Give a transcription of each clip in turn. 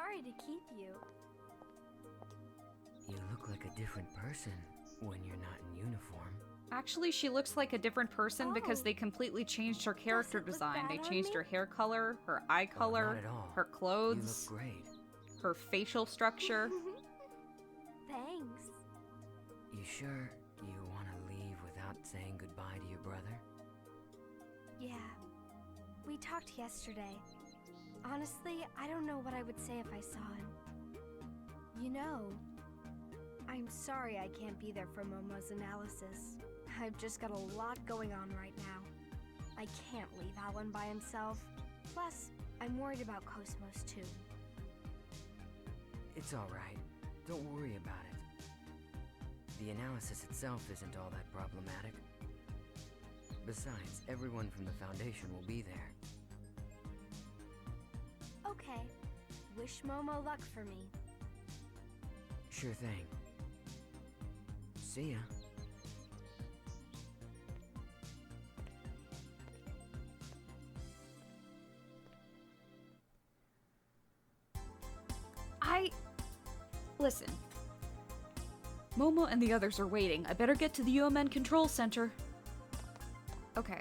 sorry to keep you. You look like a different person when you're not in uniform. Actually, she looks like a different person because they completely changed her character design. They changed her hair color, her eye color, not at all. her clothes, You look great. her facial structure. Thanks. You sure you want to leave without saying goodbye to your brother? Yeah. We talked yesterday. Honestly, I don't know what I would say if I saw him. You know, I'm sorry I can't be there for Momo's analysis. I've just got a lot going on right now. I can't leave Alan by himself. Plus, I'm worried about Cosmos too. It's alright. Don't worry about it. The analysis itself isn't all that problematic. Besides, everyone from the Foundation will be there. Okay. Wish Momo luck for me. Sure thing. See ya. Listen. Momo and the others are waiting. I better get to the UMN control center. Okay.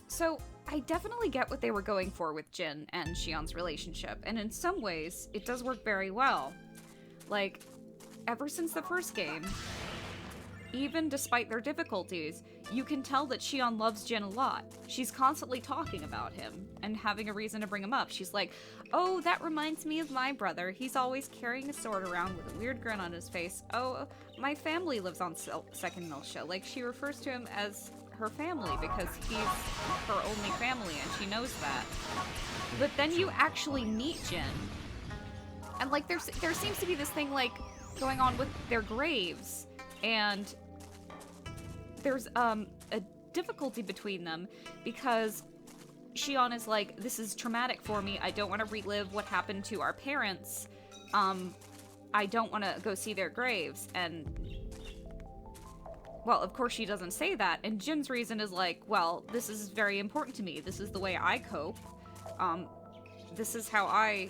So, I definitely get what they were going for with Jin and Shion's relationship, and in some ways, it does work very well. Like, ever since the first game, even despite their difficulties, you can tell that Shion loves Jin a lot. She's constantly talking about him and having a reason to bring him up. She's like, oh, that reminds me of my brother. He's always carrying a sword around with a weird grin on his face. Oh, my family lives on Second Miltia. Like, she refers to him as her family because he's her only family and she knows that. But then you actually meet Jin. And, like, there seems to be this thing, like, going on with their graves. And there's a difficulty between them because Shion is like, this is traumatic for me. I don't want to relive what happened to our parents. I don't want to go see their graves. And, well, of course she doesn't say that. And Jin's reason is like, well, this is very important to me. This is the way I cope. This is how I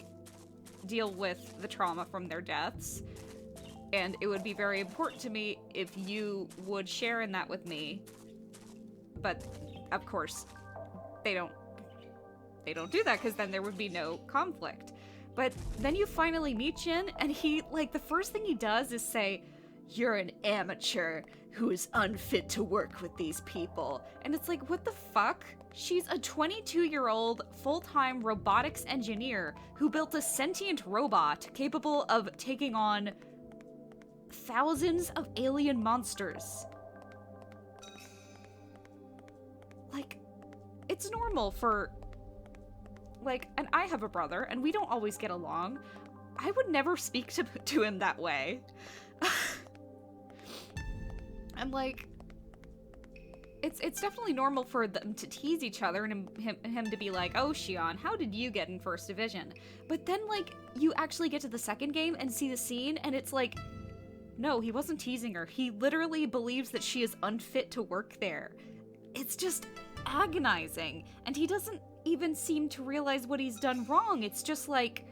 deal with the trauma from their deaths. And it would be very important to me if you would share in that with me. But, of course, they don't do that because then there would be no conflict. But then you finally meet Jin, and he, like, the first thing he does is say, you're an amateur who is unfit to work with these people. And it's like, what the fuck? She's a 22-year-old full-time robotics engineer who built a sentient robot capable of taking on thousands of alien monsters. Like, it's normal for, like, and I have a brother, and we don't always get along. I would never speak to him that way. And, like, it's definitely normal for them to tease each other and him to be like, oh, Shion, how did you get in First Division? But then, like, you actually get to the second game and see the scene, and it's like, no, he wasn't teasing her. He literally believes that she is unfit to work there. It's just agonizing. And he doesn't even seem to realize what he's done wrong. It's just like,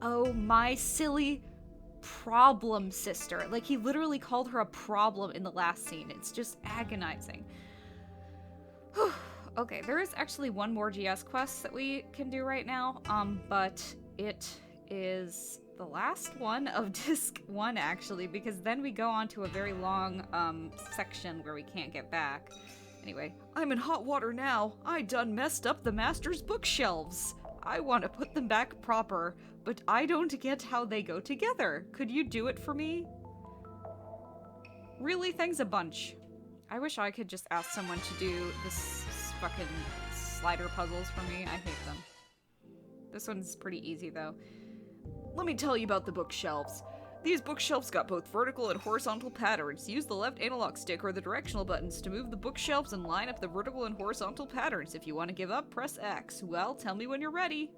oh, my silly problem sister. Like, he literally called her a problem in the last scene. It's just agonizing. Okay, there is actually one more GS quest that we can do right now, but it is the last one of Disc 1, actually, because then we go on to a very long, section where we can't get back. Anyway, I'm in hot water now. I done messed up the master's bookshelves. I want to put them back proper, but I don't get how they go together. Could you do it for me? Really, thanks a bunch. I wish I could just ask someone to do this fucking slider puzzles for me. I hate them. This one's pretty easy, though. Let me tell you about the bookshelves. These bookshelves got both vertical and horizontal patterns. Use the left analog stick or the directional buttons to move the bookshelves and line up the vertical and horizontal patterns. If you want to give up, press X. Well, tell me when you're ready.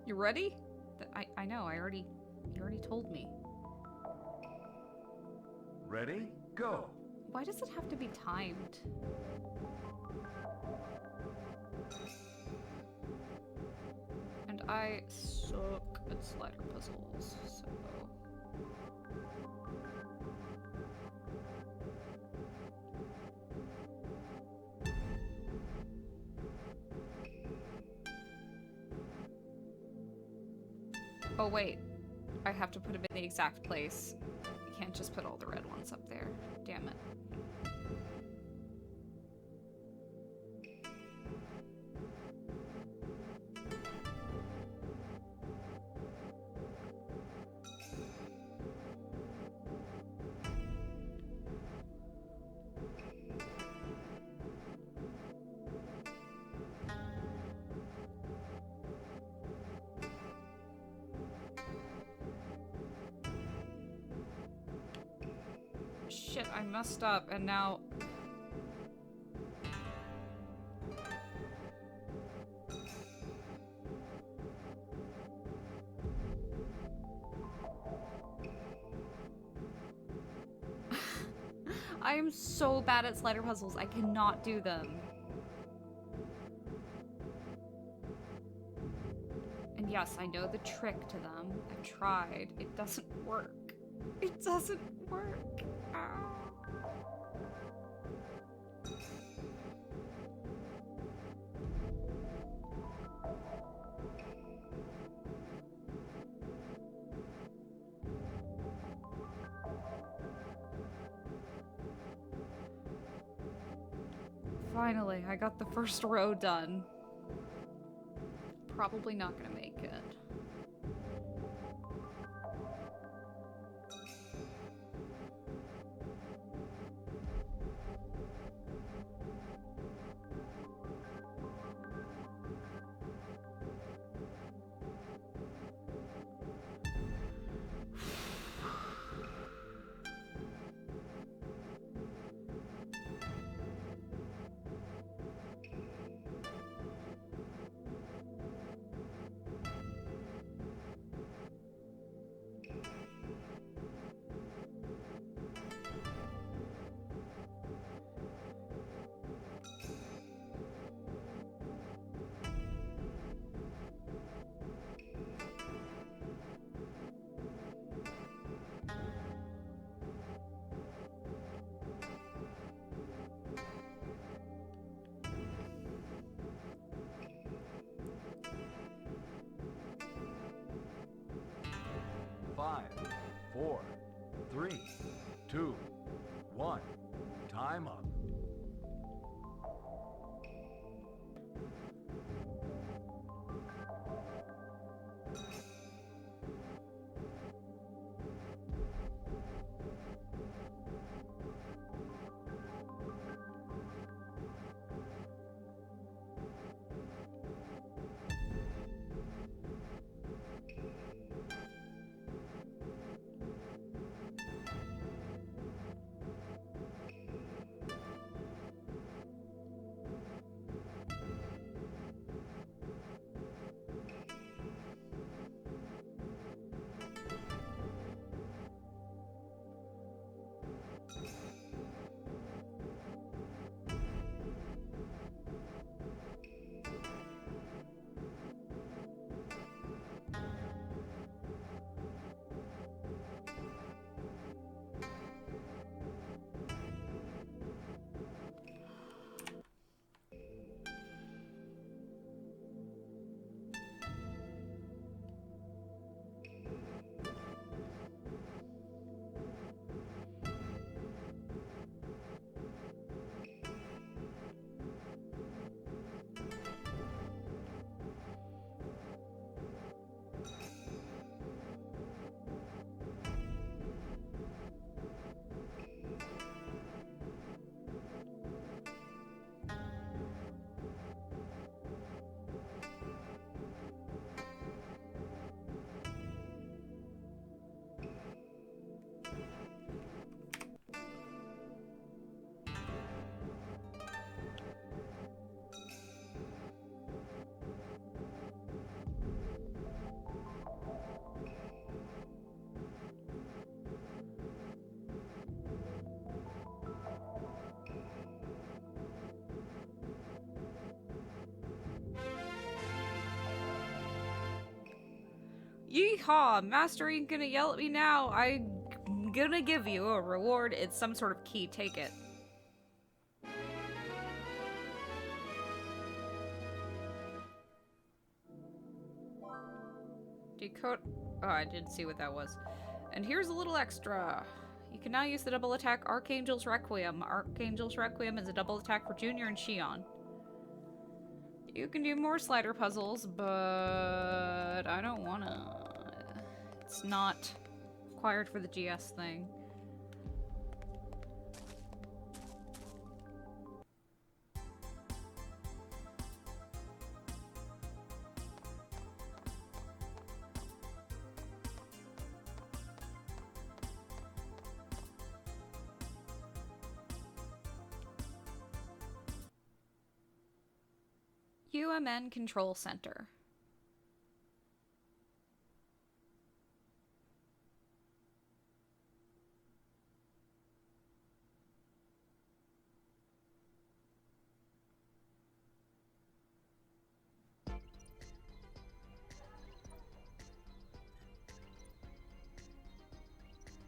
You ready? I know, you already told me. Ready? Go. Why does it have to be timed? I suck at slider puzzles, so... Oh wait, I have to put them in the exact place. I can't just put all the red ones up there. Damn it. Shit, I messed up, and now... I am so bad at slider puzzles, I cannot do them. And yes, I know the trick to them. I've tried. It doesn't work. It doesn't work. Finally, I got the first row done. Probably not gonna make it. Five, 4, 3, 2, 1. Time up. Yeehaw! Master ain't gonna yell at me now. I'm gonna give you a reward. It's some sort of key. Take it. Decode. Oh, I didn't see what that was. And here's a little extra. You can now use the double attack Archangel's Requiem. Archangel's Requiem is a double attack for Junior and Shion. You can do more slider puzzles, but I don't wanna. It's not required for the GS thing. UMN Control Center.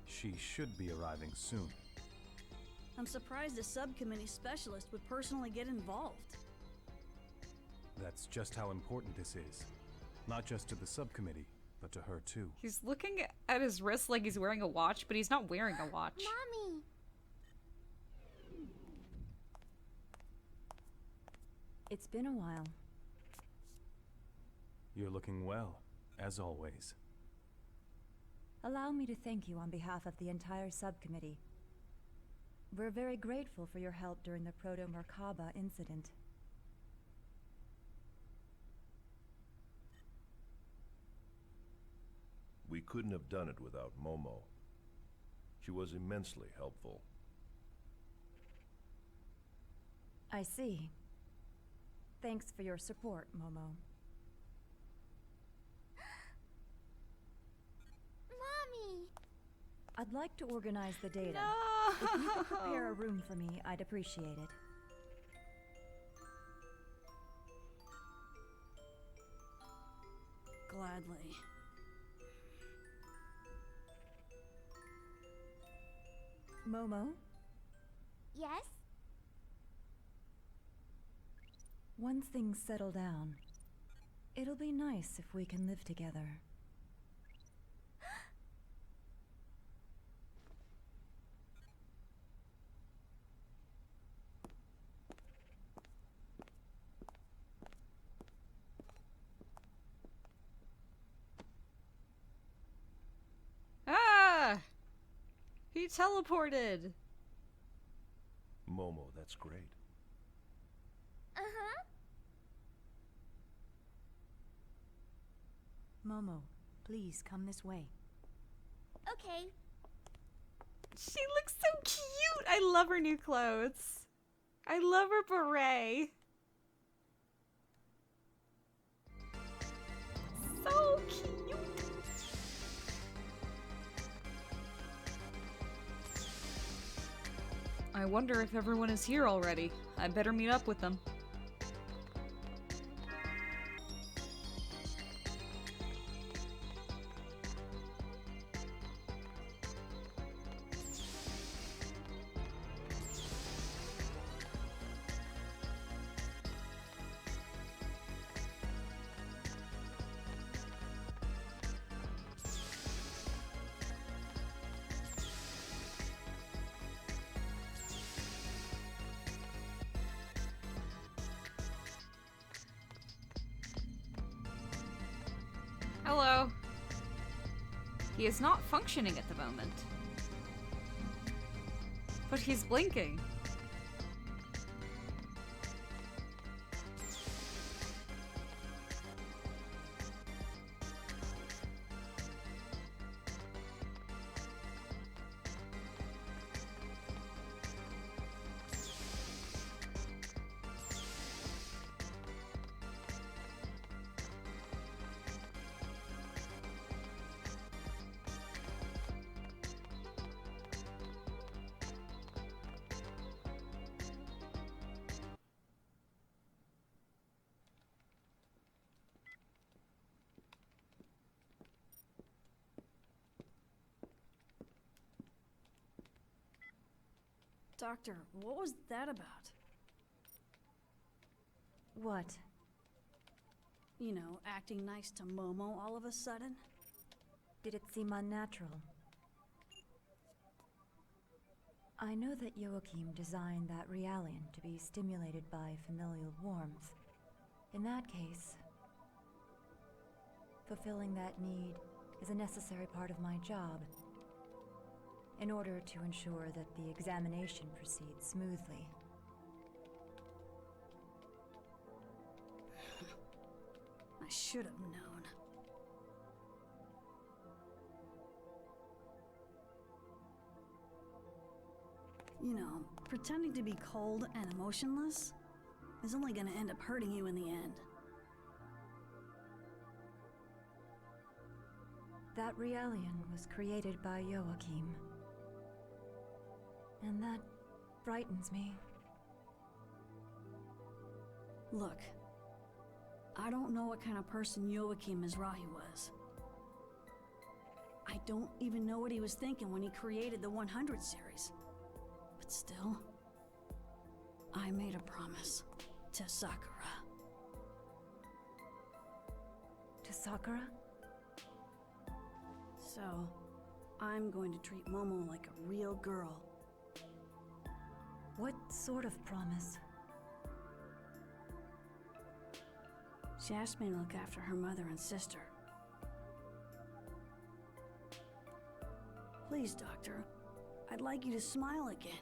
She should be arriving soon. I'm surprised a subcommittee specialist would personally get involved. That's just how important this is. Not just to the subcommittee, but to her too. He's looking at his wrist like he's wearing a watch, but he's not wearing a watch. Mommy! It's been a while. You're looking well, as always. Allow me to thank you on behalf of the entire subcommittee. We're very grateful for your help during the Proto-Merkaba incident. We couldn't have done it without Momo. She was immensely helpful. I see. Thanks for your support, Momo. Mommy! I'd like to organize the data. No! If you could prepare a room for me, I'd appreciate it. Gladly. Momo, Yes? once things settle down, it'll be nice if we can live together. Ah! He teleported! Momo, that's great. Uh-huh. Momo, please come this way. Okay. She looks so cute! I love her new clothes. I love her beret. So cute! I wonder if everyone is here already. I better meet up with them. Hello. He is not functioning at the moment. But he's blinking. Doctor, what was that about? What? You know, acting nice to Momo all of a sudden? Did it seem unnatural? I know that Joachim designed that Realian to be stimulated by familial warmth. In that case, fulfilling that need is a necessary part of my job, in order to ensure that the examination proceeds smoothly. I should have known. You know, pretending to be cold and emotionless is only gonna end up hurting you in the end. That Realian was created by Joachim. And that frightens me. Look, I don't know what kind of person Joachim Mizrahi was. I don't even know what he was thinking when he created the 100 series. But still, I made a promise to Sakura. To Sakura? So, I'm going to treat Momo like a real girl. What sort of promise? She asked me to look after her mother and sister. Please, Doctor, I'd like you to smile again.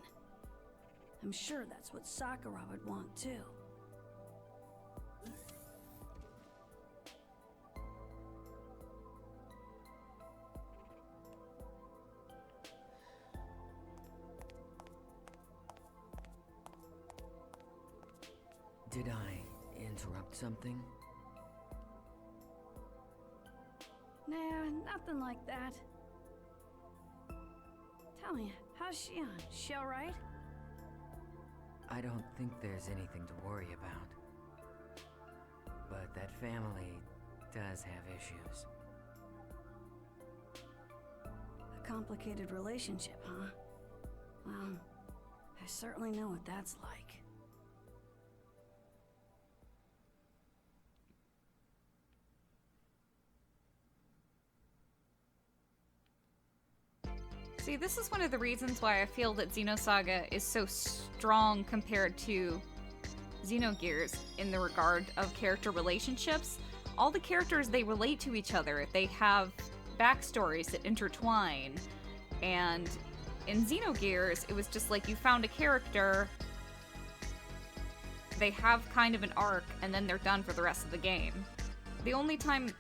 I'm sure that's what Sakura would want too. Did I interrupt something? Nah, nothing like that. Tell me, how's Shion? She alright? I don't think there's anything to worry about. But that family does have issues. A complicated relationship, huh? Well, I certainly know what that's like. See, this is one of the reasons why I feel that Xenosaga is so strong compared to Xenogears in the regard of character relationships. All the characters, they relate to each other. They have backstories that intertwine. And in Xenogears, it was just like you found a character, they have kind of an arc, and then they're done for the rest of the game. The only time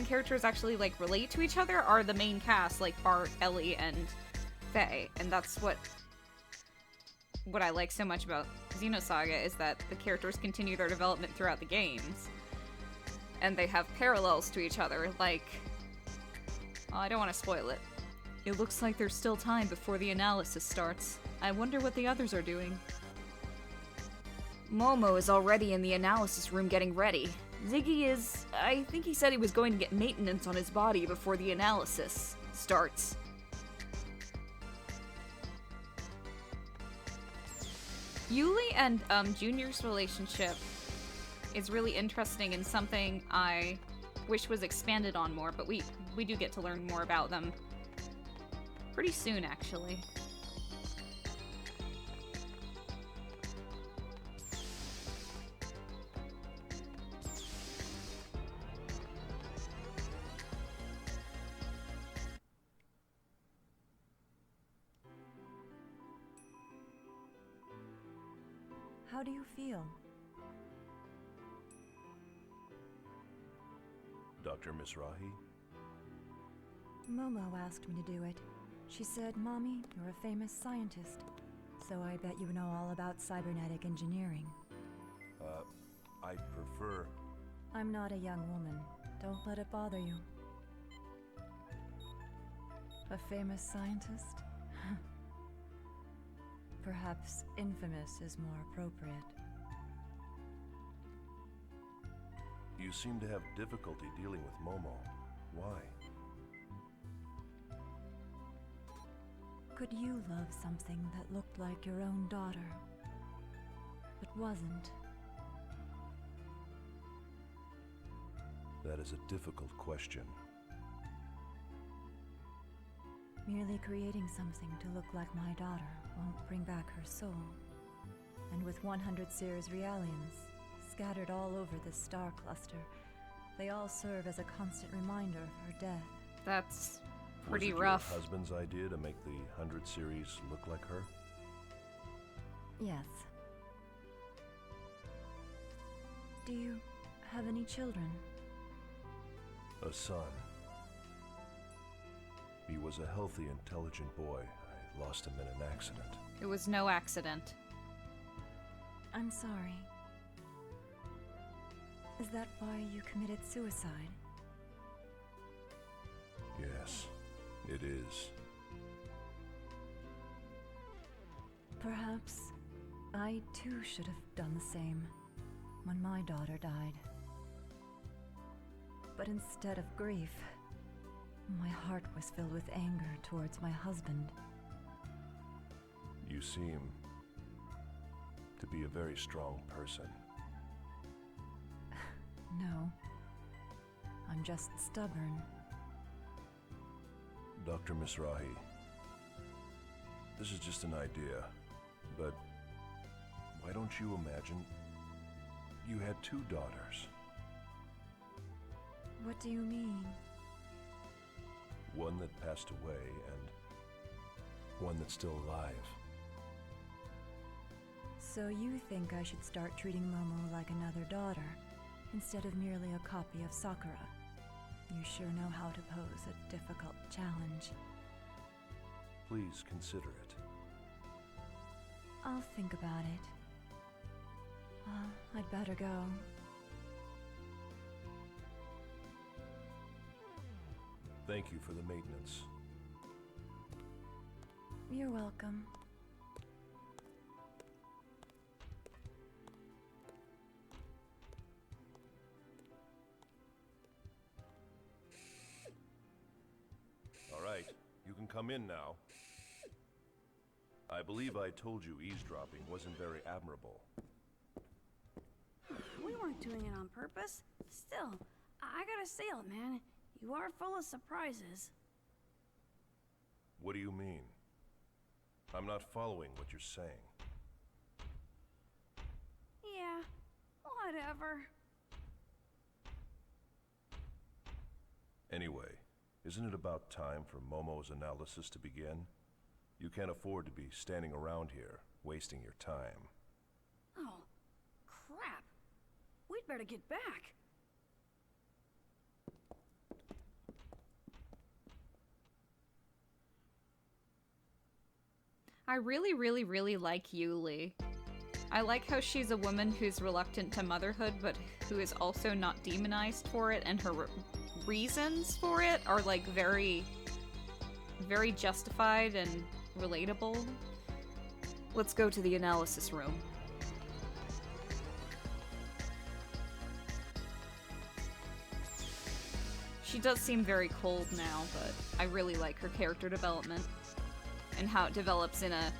characters actually like relate to each other are the main cast, like Bart, Ellie, and Faye. And that's what I like so much about Xenosaga, is that the characters continue their development throughout the games. And they have parallels to each other, like... Oh, I don't want to spoil it. It looks like there's still time before the analysis starts. I wonder what the others are doing. Momo is already in the analysis room getting ready. Ziggy is... I think he said he was going to get maintenance on his body before the analysis starts. Juli and Junior's relationship is really interesting and something I wish was expanded on more, but we do get to learn more about them pretty soon, actually. How do you feel? Dr. Mizrahi? Momo asked me to do it. She said, "Mommy, you're a famous scientist, so I bet you know all about cybernetic engineering." I prefer... I'm not a young woman. Don't let it bother you. A famous scientist? Perhaps infamous is more appropriate. You seem to have difficulty dealing with Momo. Why? could you love something that looked like your own daughter, but wasn't? That is a difficult question. Merely creating something to look like my daughter won't bring back her soul. And with 100 Seers Realians scattered all over this star cluster, they all serve as a constant reminder of her death. That's pretty Was it rough. your husband's idea to make the 100 series look like her? Yes. Do you have any children? A son. He was a healthy, intelligent boy. I lost him in an accident. It was no accident. I'm sorry. Is that why you committed suicide? Yes, it is. Perhaps I too should have done the same when my daughter died. But instead of grief, my heart was filled with anger towards my husband. You seem to be a very strong person. No, I'm just stubborn. Dr. Mizrahi, this is just an idea, but why don't you imagine you had 2 daughters? What do you mean? One that passed away and one that's still alive. So you think I should start treating Momo like another daughter, instead of merely a copy of Sakura? You sure know how to pose a difficult challenge. Please consider it. I'll think about it. Well, I'd better go. Thank you for the maintenance. You're welcome. All right, you can come in now. I believe I told you eavesdropping wasn't very admirable. We weren't doing it on purpose. Still, I gotta say it, man. You are full of surprises. What do you mean? I'm not following what you're saying. Yeah, whatever. Anyway, isn't it about time for Momo's analysis to begin? You can't afford to be standing around here, wasting your time. Oh, crap. We'd better get back. I really like Juli. I like how she's a woman who's reluctant to motherhood, but who is also not demonized for it, and her reasons for it are like very justified and relatable. Let's go to the analysis room. She does seem very cold now, but I really like her character development and how it develops in a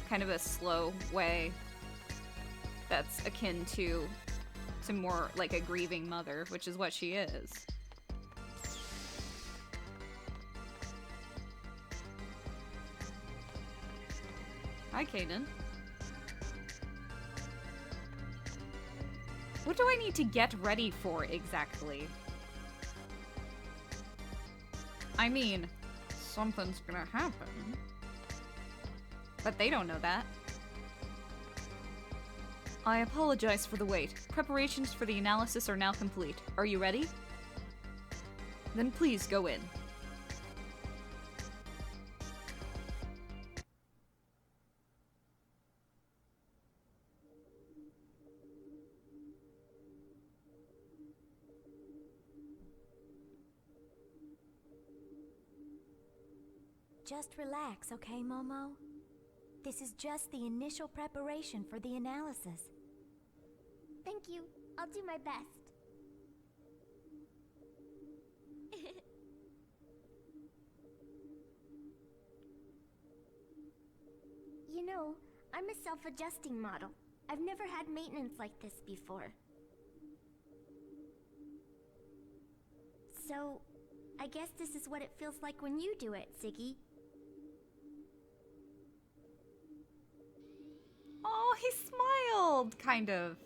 kind of a slow way that's akin to more like a grieving mother, which is what she is. Hi, Kaden. What do I need to get ready for exactly? I mean, something's gonna happen. But they don't know that. I apologize for the wait. Preparations for the analysis are now complete. Are you ready? Then please go in. Just relax, okay, Momo? This is just the initial preparation for the analysis. Thank you. I'll do my best. I'm a self-adjusting model. I've never had maintenance like this before. So, I guess this is what it feels like when you do it, Ziggy. Oh, he smiled, kind of.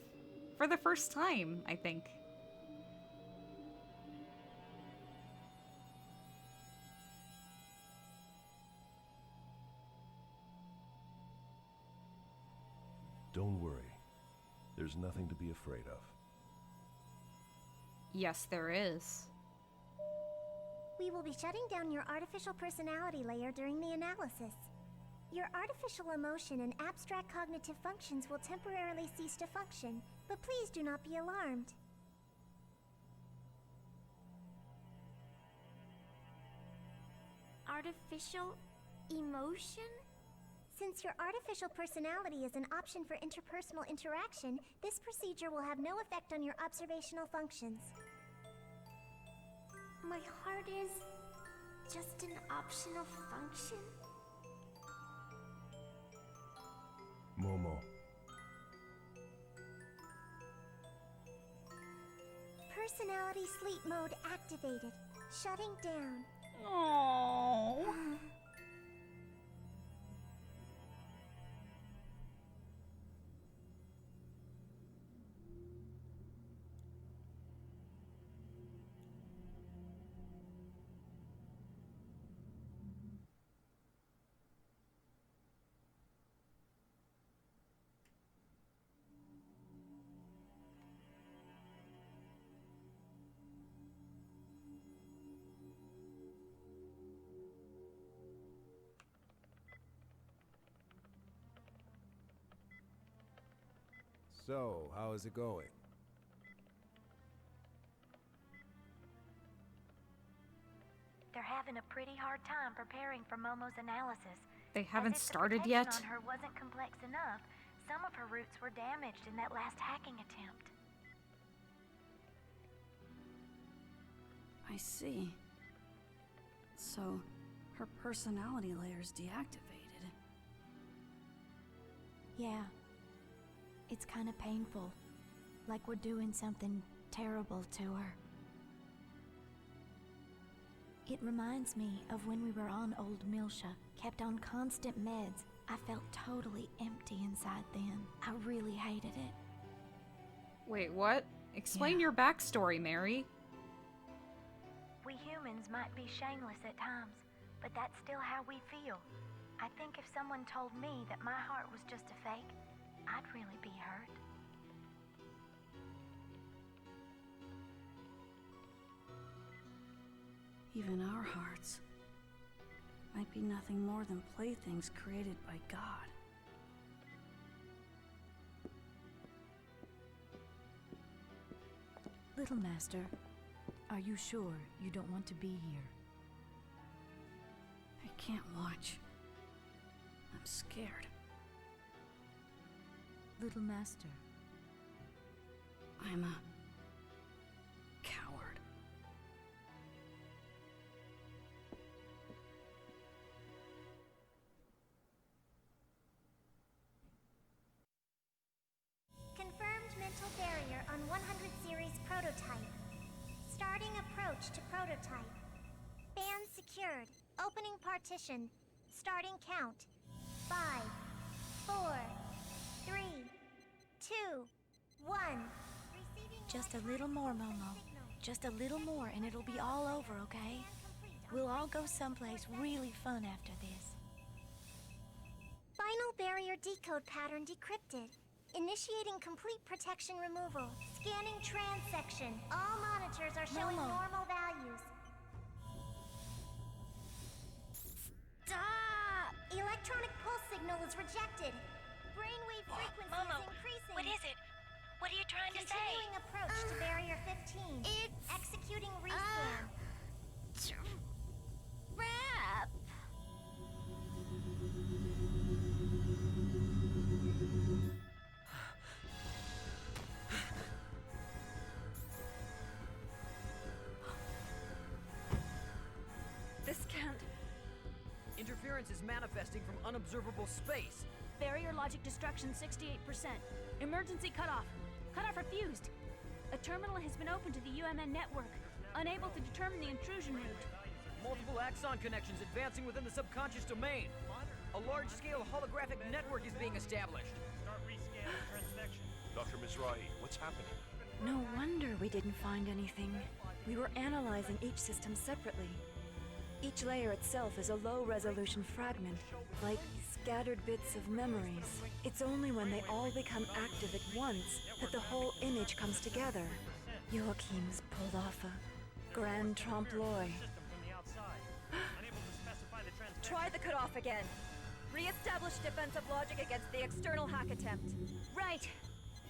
For the first time, I think. Don't worry. There's nothing to be afraid of. Yes, there is. We will be shutting down your artificial personality layer during the analysis. Your artificial emotion and abstract cognitive functions will temporarily cease to function, but please do not be alarmed. Artificial emotion? Since your artificial personality is an option for interpersonal interaction, this procedure will have no effect on your observational functions. My heart is just an optional function? Momo. Personality sleep mode activated. Shutting down. Oh. So, how is it going? They're having a pretty hard time preparing for Momo's analysis. They haven't As if started the yet? protection on her wasn't complex enough. Some of her roots were damaged in that last hacking attempt. I see. So, her personality layer's deactivated. Yeah. It's kind of painful. Like we're doing something terrible to her. It reminds me of when we were on Old Milsha, kept on constant meds. I felt totally empty inside then. I really hated it. Wait, what? Explain Yeah. your backstory, Mary. We humans might be shameless at times, but that's still how we feel. I think if someone told me that my heart was just a fake, I'd really be hurt. Even our hearts might be nothing more than playthings created by God. Little Master, are you sure you don't want to be here? I can't watch. I'm scared. Little Master. I'm a coward. Confirmed mental barrier on 100 series prototype. Starting approach to prototype. Band secured. Opening partition. Starting count. 5, 4, 3, 2, 1. Just a little more, Momo. Just a little more and it'll be all over, okay? We'll all go someplace really fun after this. Final barrier decode pattern decrypted. Initiating complete protection removal. Scanning transection. All monitors are showing normal values. Stop! Electronic pulse signal is rejected. Brainwave frequency Momo, is increasing. what is it? What are you trying to say? Continuing approach to barrier 15. It's executing rescan. Trap. This can't... Interference is manifesting from unobservable space. Barrier logic destruction 68%. Emergency cutoff. Cutoff refused. A terminal has been opened to the UMN network. Unable to determine the intrusion route. Multiple axon connections advancing within the subconscious domain. A large-scale holographic network is being established. Start rescanning transvection. Dr. Mizrahi, what's happening? No wonder we didn't find anything. We were analyzing each system separately. Each layer itself is a low-resolution fragment, like scattered bits of memories. It's only when they all become active at once that the whole image comes together. Joachim's pulled off a grand trompe-l'oeil. Try the cutoff again. Re-establish defensive logic against the external hack attempt. Right.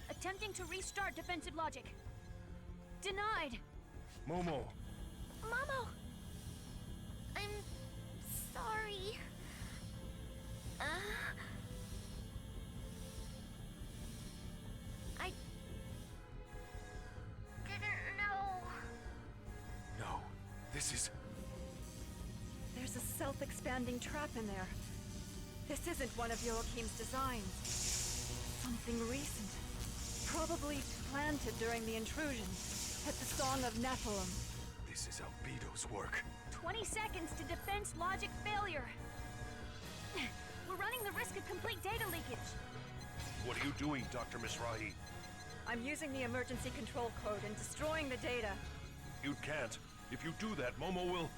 Attempting to restart defensive logic. Denied. Momo! Momo! I'm sorry. I didn't know. No, this is... There's a self-expanding trap in there. This isn't one of Joachim's designs. Something recent. Probably planted during the intrusion. At the Song of Nephilim. This is Albedo's work. 20 seconds to defense logic failure. We're running the risk of complete data leakage. What are you doing, Dr. Mizrahi? I'm using the emergency control code and destroying the data. You can't. If you do that, Momo will...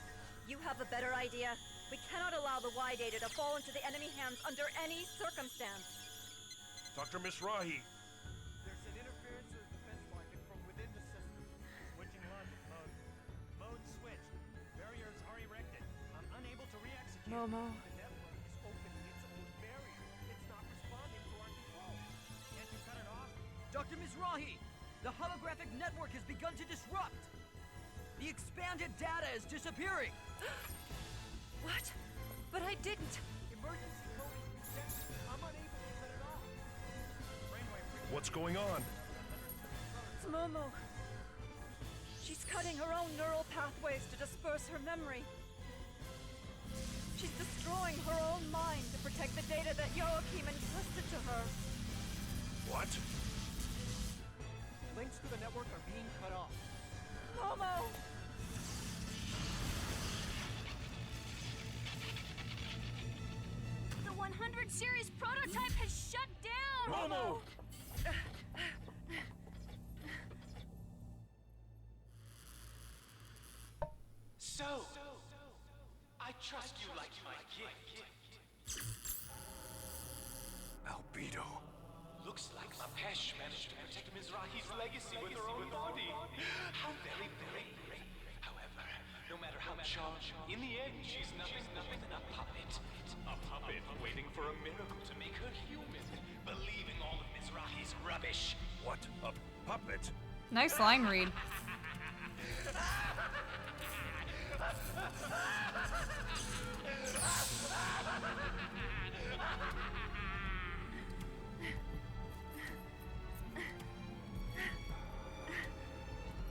You have a better idea? We cannot allow the Y data to fall into the enemy hands under any circumstance. Dr. Mizrahi! There's an interference of defense logic from within the system. Switching logic mode. Mode switched. Barriers are erected. I'm unable to re-execute. Momo. The network is opening its own barrier. It's not responding to our control. Can't you cut it off? Dr. Mizrahi! The holographic network has begun to disrupt! The expanded data is disappearing! What? But I didn't. Emergency code is reset. I'm unable to cut it off. What's going on? It's Momo. She's cutting her own neural pathways to disperse her memory. She's destroying her own mind to protect the data that Joachim entrusted to her. What? Links to the network are being cut off. Momo! The 100 series prototype has shut down! Momo! So, I trust you like my gift. Albedo. Looks like Lapesh managed to protect Mizrahi's legacy with her own body. How very, very brave. However, no matter how charged, in the end, she's nothing more than a puppet. A puppet waiting for a miracle to make her human, believing all of Mizrahi's rubbish. What? A puppet? Nice line read.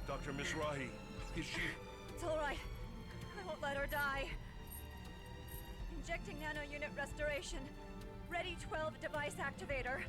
Dr. Mizrahi, is she... It's all right. I won't let her die. Injecting nano unit restoration. Ready 12 device activator.